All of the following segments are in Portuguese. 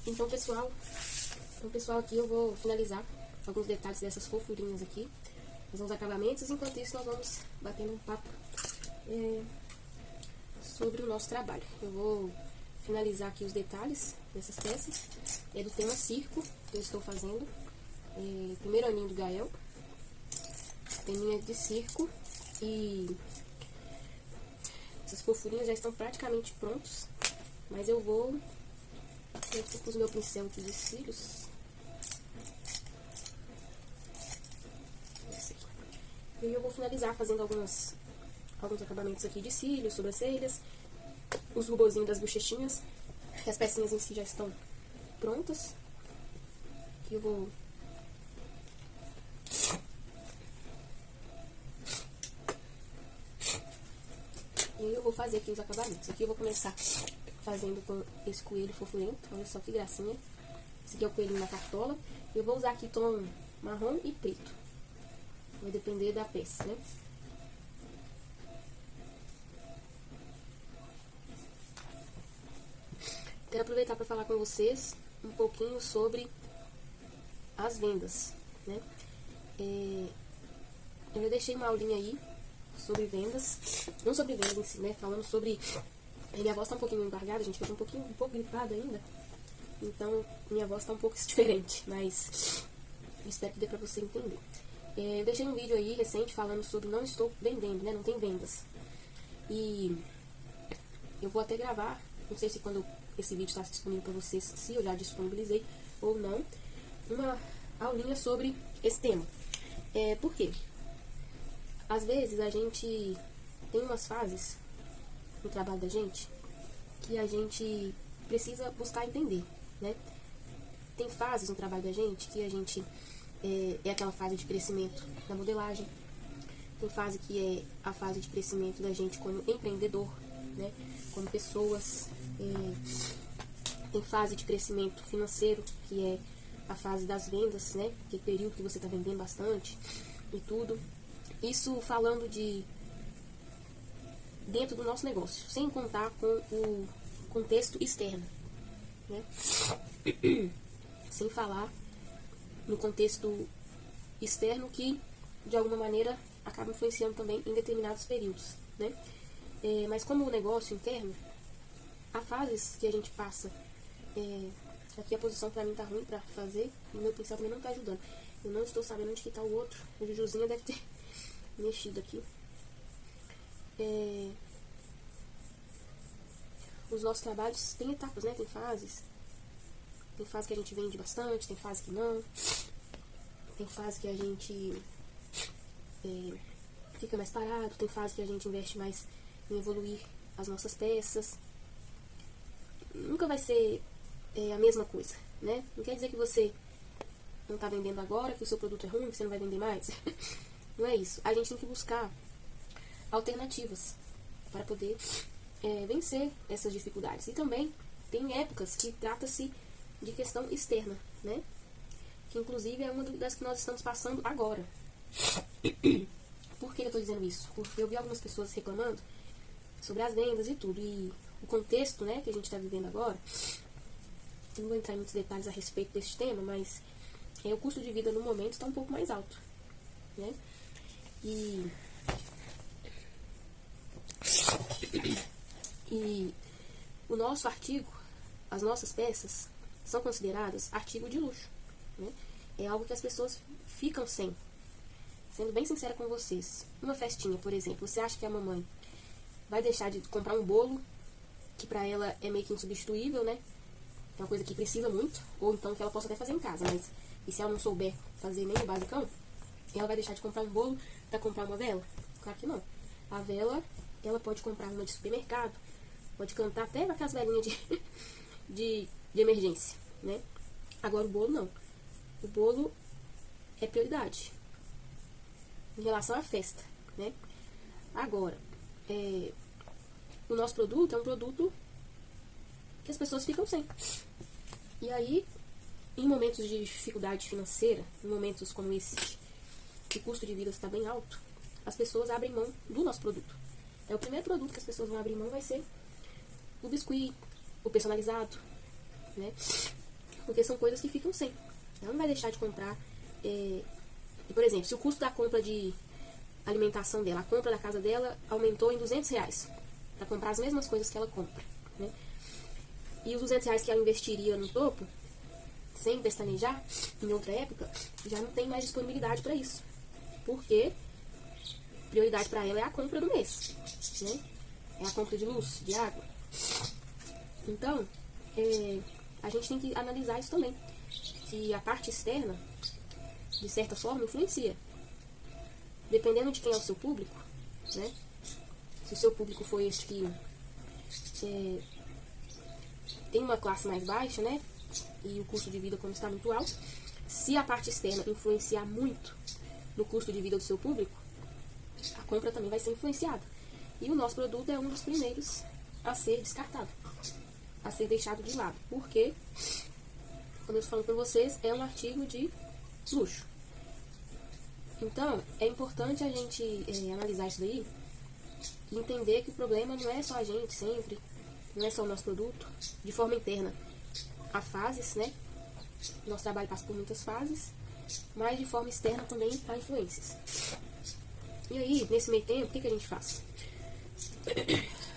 Então, pessoal, aqui eu vou finalizar alguns detalhes dessas fofurinhas aqui. Fazer uns acabamentos. Enquanto isso, nós vamos batendo um papo sobre o nosso trabalho. Eu vou finalizar aqui os detalhes dessas peças. É do tema circo que eu estou fazendo. Primeiro aninho do Gael. Peninha de circo. E essas fofurinhas já estão praticamente prontos. Mas eu vou com o meu pincel aqui de cílios. Esse aqui. E aí eu vou finalizar fazendo alguns acabamentos aqui de cílios, sobrancelhas, os rubozinhos das bochechinhas. As pecinhas em si já estão prontas. Aqui eu vou... E aí eu vou fazer aqui os acabamentos. Aqui eu vou começar fazendo com esse coelho fofurento. Olha só que gracinha. Esse aqui é o coelhinho na cartola. Eu vou usar aqui tom marrom e preto. Vai depender da peça, né? Quero aproveitar para falar com vocês um pouquinho sobre as vendas, né? Eu já deixei uma aulinha aí sobre vendas, não sobre vendas em si, né? Falando sobre... Minha voz tá um pouquinho embargada, gente, eu tô um pouco gripada ainda. Então, minha voz tá um pouco diferente, mas eu espero que dê pra você entender. Eu deixei um vídeo aí recente falando sobre não estou vendendo, né? Não tem vendas. E eu vou até gravar, não sei se quando esse vídeo está disponível para vocês, se eu já disponibilizei ou não, uma aulinha sobre esse tema. Por quê? Às vezes a gente tem umas fases no trabalho da gente que a gente precisa buscar entender, né? Tem fases no trabalho da gente que a gente é aquela fase de crescimento da modelagem, tem fase que é a fase de crescimento da gente como empreendedor, né? Como pessoas, tem fase de crescimento financeiro, que é a fase das vendas, né? Que é o período que você está vendendo bastante e tudo. Isso falando de dentro do nosso negócio, sem contar com o contexto externo, né? Sem falar no contexto externo que, de alguma maneira, acaba influenciando também em determinados períodos, né? Mas como o negócio interno, há fases que a gente passa... aqui a posição pra mim tá ruim pra fazer, e o meu pincel também não tá ajudando. Eu não estou sabendo onde que tá o outro. A Jujuzinha deve ter mexido aqui. Os nossos trabalhos têm etapas, né? Tem fases. Tem fase que a gente vende bastante, tem fase que não. Tem fase que a gente fica mais parado, tem fase que a gente investe mais em evoluir as nossas peças. Nunca vai ser a mesma coisa, né? Não quer dizer que você não tá vendendo agora, que o seu produto é ruim, que você não vai vender mais. Não é isso. A gente tem que buscar alternativas para poder vencer essas dificuldades. E também tem épocas que trata-se de questão externa, né? Que inclusive é uma das que nós estamos passando agora. Por que eu estou dizendo isso? Porque eu vi algumas pessoas reclamando sobre as vendas e tudo. E o contexto, né, que a gente está vivendo agora, eu não vou entrar em muitos detalhes a respeito desse tema, mas o custo de vida no momento está um pouco mais alto, né? E o nosso artigo, as nossas peças, são consideradas artigo de luxo, né? É algo que as pessoas ficam sem. Sendo bem sincera com vocês, uma festinha, por exemplo, você acha que a mamãe vai deixar de comprar um bolo, que pra ela é meio que insubstituível, né? É uma coisa que precisa muito, ou então que ela possa até fazer em casa, mas e se ela não souber fazer nem o basicão, ela vai deixar de comprar um bolo pra comprar uma vela? Claro que não. A vela, ela pode comprar uma de supermercado, pode cantar até aquelas velinhas de emergência, né? Agora o bolo não. O bolo é prioridade em relação à festa, né? Agora, o nosso produto é um produto que as pessoas ficam sem. E aí, em momentos de dificuldade financeira, em momentos como esse, que o custo de vida está bem alto, as pessoas abrem mão do nosso produto. O primeiro produto que as pessoas vão abrir mão vai ser o biscuit, o personalizado, né? Porque são coisas que ficam sem. Ela não vai deixar de comprar. Por exemplo, se o custo da compra de alimentação dela, a compra da casa dela aumentou em R$200 para comprar as mesmas coisas que ela compra, né? E os R$200 que ela investiria no topo, sem pestanejar, em outra época, já não tem mais disponibilidade para isso. Porque prioridade para ela é a compra do mês, né? É a compra de luz, de água. Então, a gente tem que analisar isso também. Que a parte externa, de certa forma, influencia. Dependendo de quem é o seu público, né? Se o seu público for este que tem uma classe mais baixa, né? E o custo de vida como está muito alto. Se a parte externa influenciar muito no custo de vida do seu público, a compra também vai ser influenciada. E o nosso produto é um dos primeiros a ser descartado, a ser deixado de lado. Porque, quando eu estou falando com vocês, é um artigo de luxo. Então, é importante a gente analisar isso daí e entender que o problema não é só a gente sempre, não é só o nosso produto. De forma interna, há fases, né? Nosso trabalho passa por muitas fases, mas de forma externa também há influências. E aí, nesse meio tempo, o que a gente faz?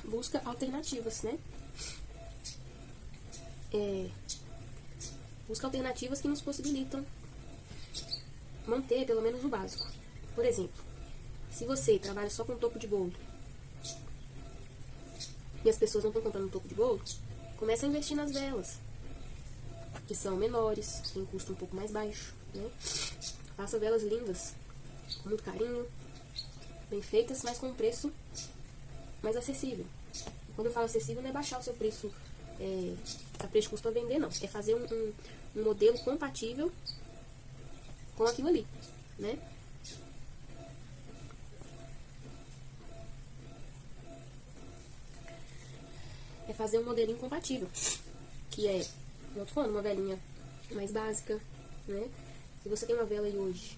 Busca alternativas, né? Busca alternativas que nos possibilitam manter pelo menos o básico. Por exemplo, se você trabalha só com topo de bolo e as pessoas não estão comprando topo de bolo, comece a investir nas velas, que são menores, têm um custo um pouco mais baixo, né? Faça velas lindas, com muito carinho, bem feitas, mas com um preço mais acessível. E quando eu falo acessível, não é baixar o seu preço a preço de custo para vender, não. É fazer um modelo compatível com aquilo ali, né? É fazer um modelinho compatível, que é, como eu tô falando, uma velinha mais básica, né? Se você tem uma vela aí hoje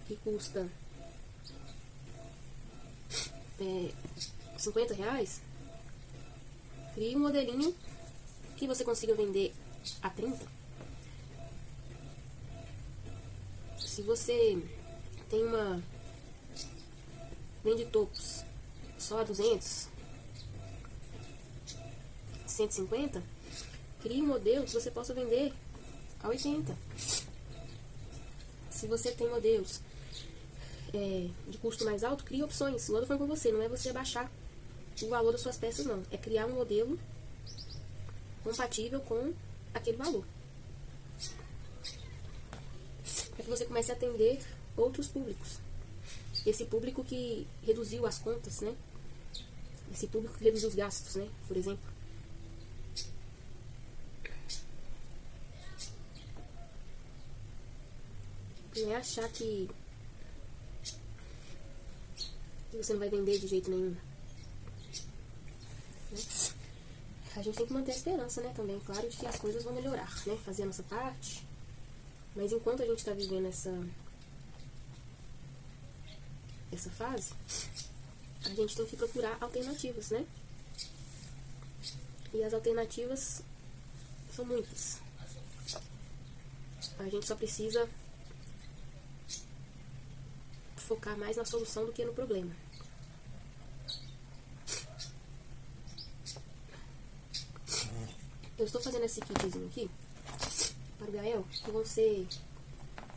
que custa R$50, crie um modelinho que você consiga vender a 30. Se você tem vende topos só a 200, 150, crie um modelo que você possa vender a 80. Se você tem modelos de custo mais alto, crie opções. O outro foi com você, não é você abaixar o valor das suas peças, não. É criar um modelo compatível com aquele valor. Para que você comece a atender outros públicos. Esse público que reduziu as contas, né? Esse público que reduziu os gastos, né? Por exemplo. Não é achar que você não vai vender de jeito nenhum. A gente tem que manter a esperança, né? Também, claro, de que as coisas vão melhorar, né? Fazer a nossa parte. Mas enquanto a gente está vivendo essa fase, a gente tem que procurar alternativas, né? E as alternativas são muitas. A gente só precisa focar mais na solução do que no problema. Eu estou fazendo esse kitzinho aqui para o Gael, que vão ser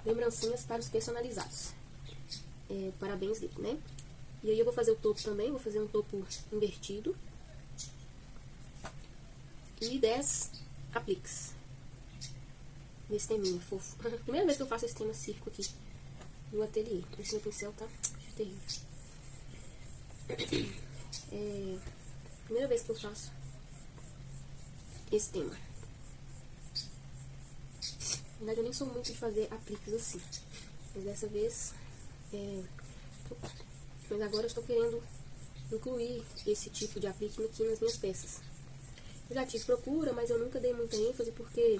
lembrancinhas para os personalizados. Parabéns dele, né? E aí eu vou fazer o topo também, vou fazer um topo invertido. E 10 apliques. Nesse teminha fofo. Primeira vez que eu faço esse tema circo aqui no ateliê. Esse meu pincel tá terrível. Primeira vez que eu faço esse tema. Na verdade, eu nem sou muito de fazer apliques assim. Mas dessa vez... Mas agora eu estou querendo incluir esse tipo de aplique aqui nas minhas peças. Eu já tive procura, mas eu nunca dei muita ênfase porque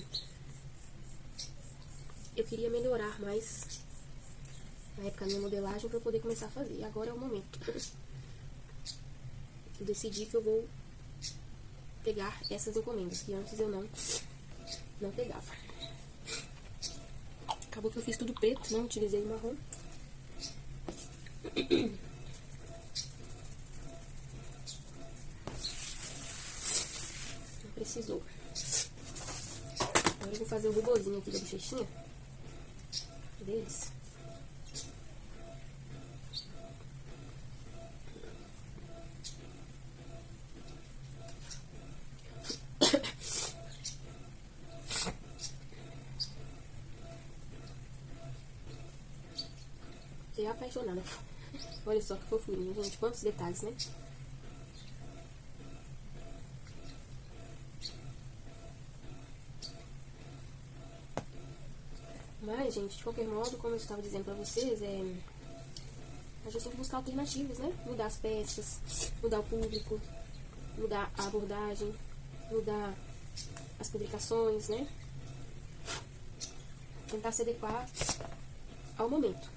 eu queria melhorar mais na época a minha modelagem para eu poder começar a fazer. E agora é o momento. Eu decidi que eu vou pegar essas encomendas, que antes eu não não pegava. Acabou que eu fiz tudo preto, não utilizei o marrom. Não precisou. Agora eu vou fazer o rubozinho aqui da bochechinha deles. Fiquei apaixonada. Olha só que fofurinha, gente. Quantos detalhes, né? Mas, gente, de qualquer modo, como eu estava dizendo pra vocês, a gente tem que buscar alternativas, né? Mudar as peças, mudar o público, mudar a abordagem, mudar as publicações, né? Tentar se adequar ao momento.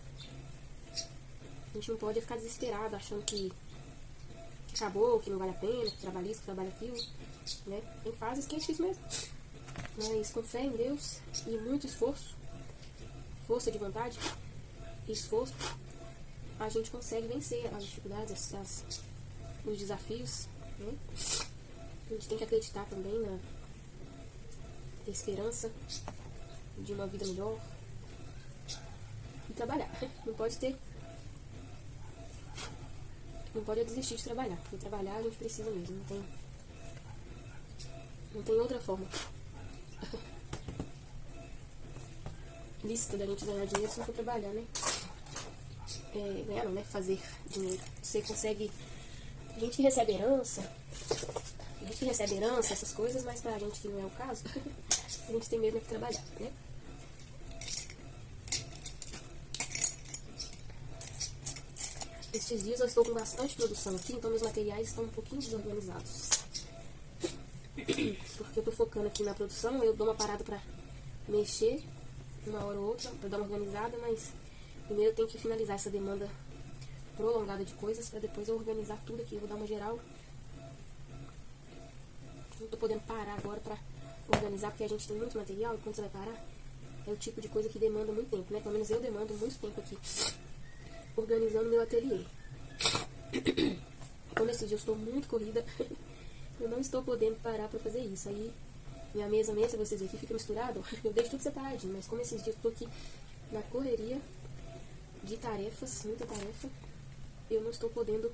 A gente não pode ficar desesperado, achando que acabou, que não vale a pena, que trabalha isso, que trabalha aquilo, né? Tem fases que é difícil mesmo. Mas com fé em Deus e muito esforço, força de vontade e esforço, a gente consegue vencer as dificuldades, os desafios, né? A gente tem que acreditar também na esperança de uma vida melhor e trabalhar. Não pode desistir de trabalhar, porque trabalhar a gente precisa mesmo, não tem outra forma lícita da gente ganhar dinheiro se não for trabalhar, né? Ganhar não, né? Fazer dinheiro. Você consegue. A gente que recebe herança, essas coisas, mas pra gente que não é o caso, a gente tem mesmo que trabalhar, né? Estes dias eu estou com bastante produção aqui, então meus materiais estão um pouquinho desorganizados. Porque eu tô focando aqui na produção, eu dou uma parada pra mexer uma hora ou outra, pra dar uma organizada, mas primeiro eu tenho que finalizar essa demanda prolongada de coisas pra depois eu organizar tudo aqui. Eu vou dar uma geral. Não tô podendo parar agora pra organizar, porque a gente tem muito material e quando você vai parar, é o tipo de coisa que demanda muito tempo, né? Pelo menos eu demando muito tempo aqui organizando meu ateliê. Como esse dia eu estou muito corrida, eu não estou podendo parar pra fazer isso. Aí minha mesa, vocês aqui fica misturado, eu deixo tudo separadinho, mas como esses dias eu tô aqui na correria de tarefas, muita tarefa, eu não estou podendo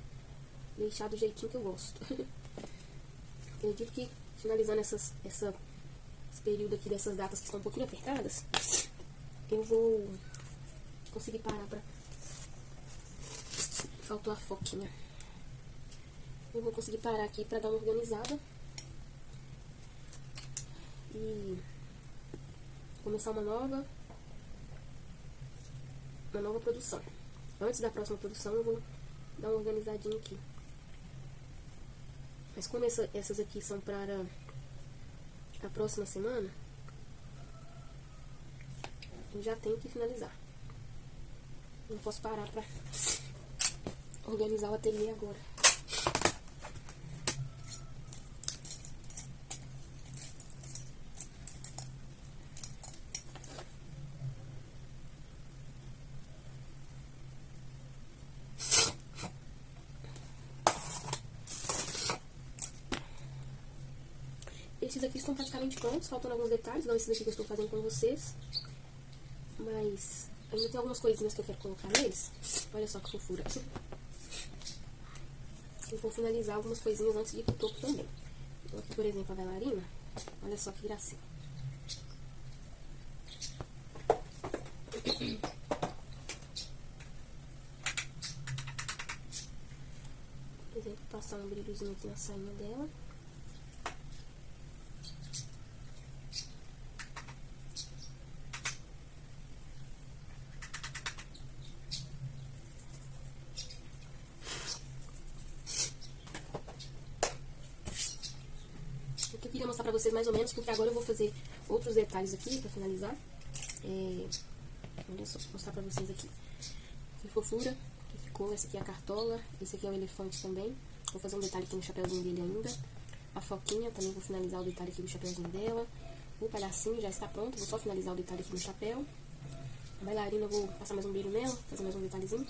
deixar do jeitinho que eu gosto. Acredito que finalizando esse período aqui dessas datas que estão um pouquinho apertadas, eu vou conseguir parar pra... Faltou a foquinha. Eu vou conseguir parar aqui pra dar uma organizada e começar uma nova produção. Antes da próxima produção eu vou dar uma organizadinha aqui. Mas como essas aqui são para a próxima semana, eu já tenho que finalizar. Não posso parar pra organizar o ateliê agora. Esses aqui estão praticamente prontos, faltando alguns detalhes, não esses aqui que eu estou fazendo com vocês. Mas ainda tem algumas coisinhas que eu quero colocar neles. Olha só que fofura. Eu vou finalizar algumas coisinhas antes de ir pro topo também. Então aqui, por exemplo, a bailarina. Olha só que gracinha. Por exemplo, passar um brilhozinho aqui na sainha dela. Eu queria mostrar pra vocês mais ou menos, porque agora eu vou fazer outros detalhes aqui pra finalizar. Olha só, vou mostrar pra vocês aqui. Que fofura que ficou. Essa aqui é a cartola, esse aqui é o elefante também. Vou fazer um detalhe aqui no chapéuzinho dele ainda. A foquinha, também vou finalizar o detalhe aqui do chapéuzinho dela. O palhacinho já está pronto, vou só finalizar o detalhe aqui no chapéu. A bailarina eu vou passar mais um brilho nela, fazer mais um detalhezinho.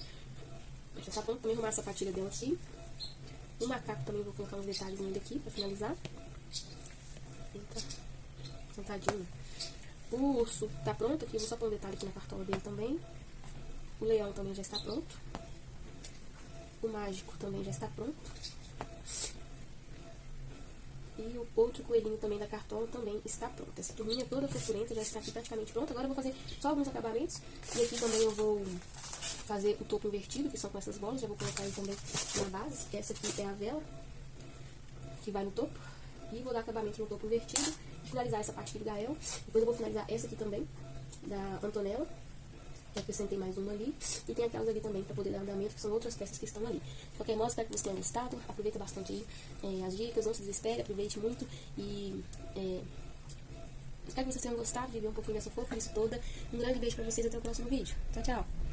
Já está pronto, também arrumar a sapatilha dela aqui. O macaco também vou colocar uns detalhes nele aqui pra finalizar. Eita, sentadinho. O urso tá pronto aqui, vou só pôr um detalhe aqui na cartola dele também. O leão também já está pronto. O mágico também já está pronto. E o outro coelhinho também da cartola também está pronto. Essa turminha toda fofurenta já está aqui praticamente pronta. Agora eu vou fazer só alguns acabamentos. E aqui também eu vou fazer o topo invertido, que são com essas bolas. Já vou colocar ele também na base. Essa aqui é a vela, que vai no topo. E vou dar acabamento no topo invertido. E finalizar essa parte aqui do Gael. Depois eu vou finalizar essa aqui também, da Antonella. Eu acrescentei mais uma ali. E tem aquelas ali também para poder dar andamento, que são outras peças que estão ali. De qualquer modo, espero que vocês tenham gostado. Aproveita bastante aí as dicas, não se desespere, aproveite muito. E espero que vocês tenham gostado de ver um pouquinho dessa fofice toda. Um grande beijo para vocês, até o próximo vídeo. Tchau, tchau!